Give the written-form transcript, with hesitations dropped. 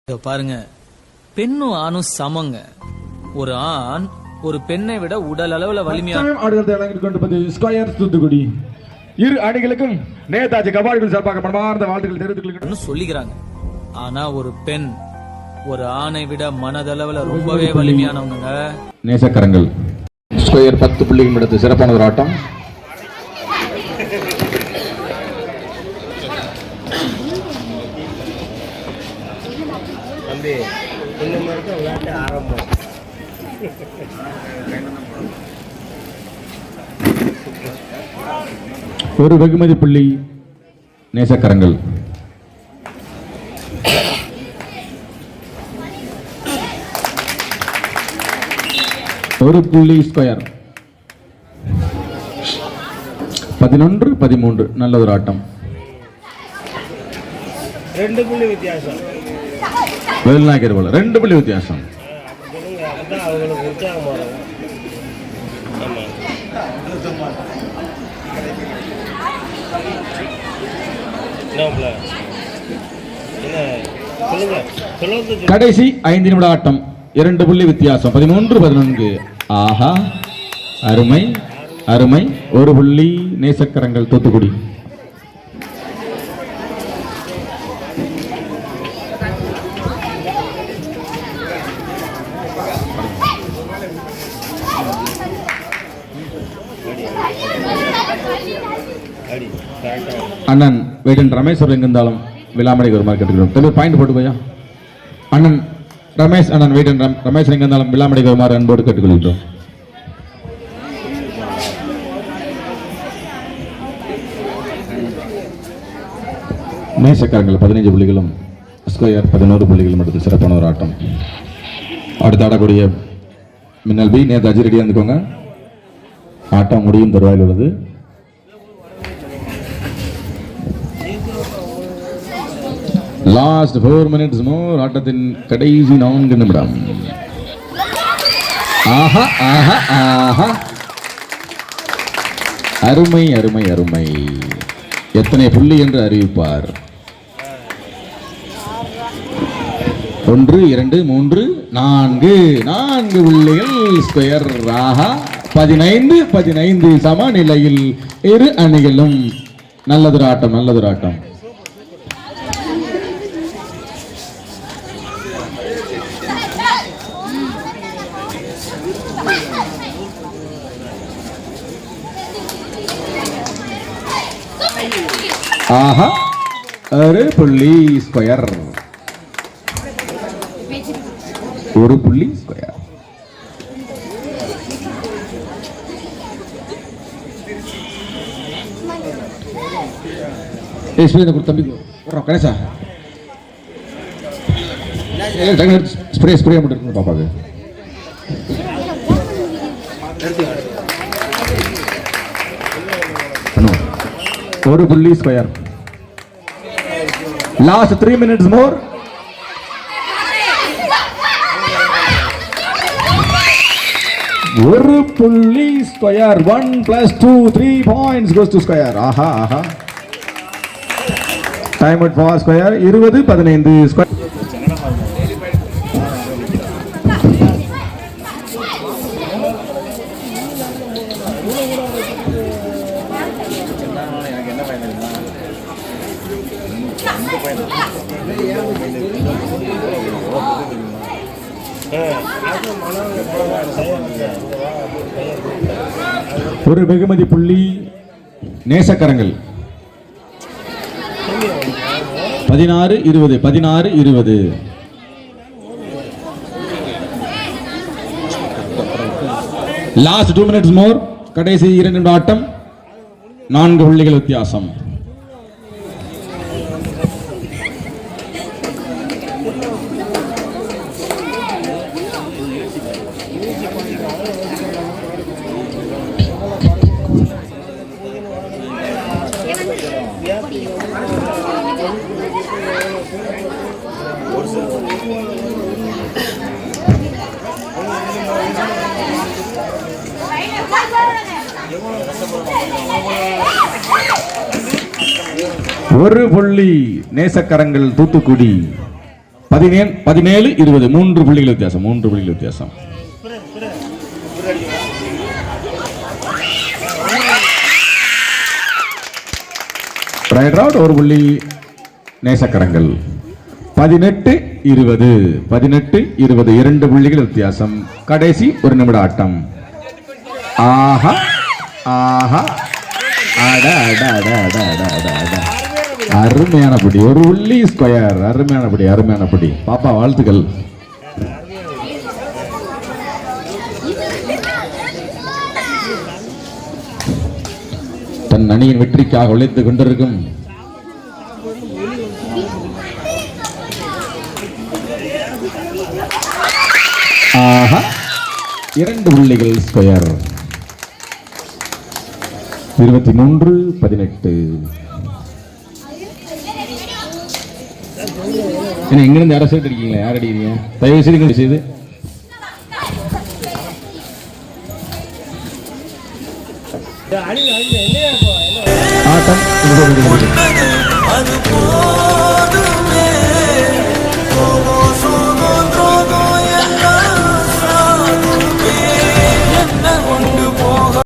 பாருங்க, பெண்ணும் ஆணும் சமங்க. ஒரு ஆண் ஒரு பெண்ணை விட உடல் அளவுல வலிமையான தூத்துக்குடி இரு அணிகளுக்கும் நேதாஜி கபாடிகள் சார்பாக மனமார்ந்த வாழ்த்துக்கள் தெரிவித்துக் சொல்லிக்கிறாங்க. ஆனா ஒரு பெண் ஒரு ஆணை விட மனதளவுல ரொம்பவே வலிமையானவங்க. நேசக்கரங்கள் ஸ்கொயர் 10 புள்ளிகள் எடுத்து சிறப்பான ஒரு ஆட்டம். ஒரு வெகுமதி புள்ளி நேசக்கரங்கள். ஒரு புள்ளி ஸ்கொயர். 11-13 நல்ல ஒரு ஆட்டம். 2 புள்ளி வித்தியாசம். வேல்நாயகர் போல 2 புள்ளி வித்தியாசம். கடைசி 5 நிமிட ஆட்டம். 2 புள்ளி வித்தியாசம். 13-14. ஆஹா, அருமை அருமை. 1 புள்ளி நேசக்கரங்கள் தூத்துக்குடி. அண்ணன் வேடன் ரமேஷ் அவர்கள் எங்கிருந்தாலும் விழாமடைக்கு வருமாறு கேட்டுக்கிறோம். தம்பி பாயிண்ட் போட்டு போயா. அண்ணன் ரமேஷ், அண்ணன் வேடன் ரமேஷ் எங்கிருந்தாலும் விழாமடைக்கு வருமாறு அன்போடு கேட்டுக்கொள்கிறோம். நேசக்காரங்கள் 15 புள்ளிகளும் ஸ்கொயர் 11 புள்ளிகளும் எடுத்து சிறப்பான ஒரு ஆட்டம். அடுத்து ஆடக்கூடிய மின்னல் பி நேதாஜி ரெடியாக இருந்துக்கோங்க. ஆட்டம் முடியும் தருவாயில் உள்ளது. லாஸ்ட் 4 minutes மோர். ஆட்டத்தின் கடைசி 4 நிமிடம். ஆஹா ஆஹா ஆஹா, அருமை அருமை அருமை. எத்தனை புள்ளி என்று அறிவிப்பார். 1 2 3 4 புள்ளிகள் ஸ்கொயர். ஆஹா, 15-15 சமநிலையில் இரு அணிகளும். நல்லதொரு ஆட்டம், நல்லதொரு ஆட்டம். ஆஹா, 1 புள்ளி ஸ்கொயர். 1 புள்ளி ஸ்கொயர். தம்பி கணேசா ஸ்ப்ரே ஸ்ப்ரே மட்டும் பாப்பாக்கு. ஒரு புள்ளி ஸ்கொயர். Last 3 minutes more. ஒரு புள்ளி square. 1 + 2 3 points goes to square. ஆஹா ஆஹா, time out for square. 20-15 square. ஒரு வெகுமதி புள்ளி நேசக்கரங்கள். 16-20 16-20. Last 2 minutes more. கடைசி 2 நிமிட ஆட்டம். 4 புள்ளிகள் வித்தியாசம். ஒரு புள்ளி நேசக்கரங்கள் தூத்துக்குடி. 17 20 3 புள்ளிகள் வித்தியாசம் 3 புள்ளிகள் வித்தியாசம். ரைட் அவுட் ஒரு புள்ளி நேசக்கரங்கள். 18 20 2 புள்ளிகள் வித்தியாசம். கடைசி ஒரு நிமிட ஆட்டம். ஆஹா ஆஹா அட அட அட அட அட அட அட அருமையான படி. ஒரு புள்ளி ஸ்கொயர். அருமையான படி அருமையான படி. பாப்பா வாழ்த்துக்கள். தன் அணியின் வெற்றிக்காக உழைத்துக் கொண்டிருக்கும் ஆஹா 2 புள்ளிகள் ஸ்கொயர். 23 18. என்ன எங்கிருந்து யாரை சேர்த்து அடிக்கீங்களா? யார் அடிக்கிறீங்க? தயவு செய்து ஆட்டம்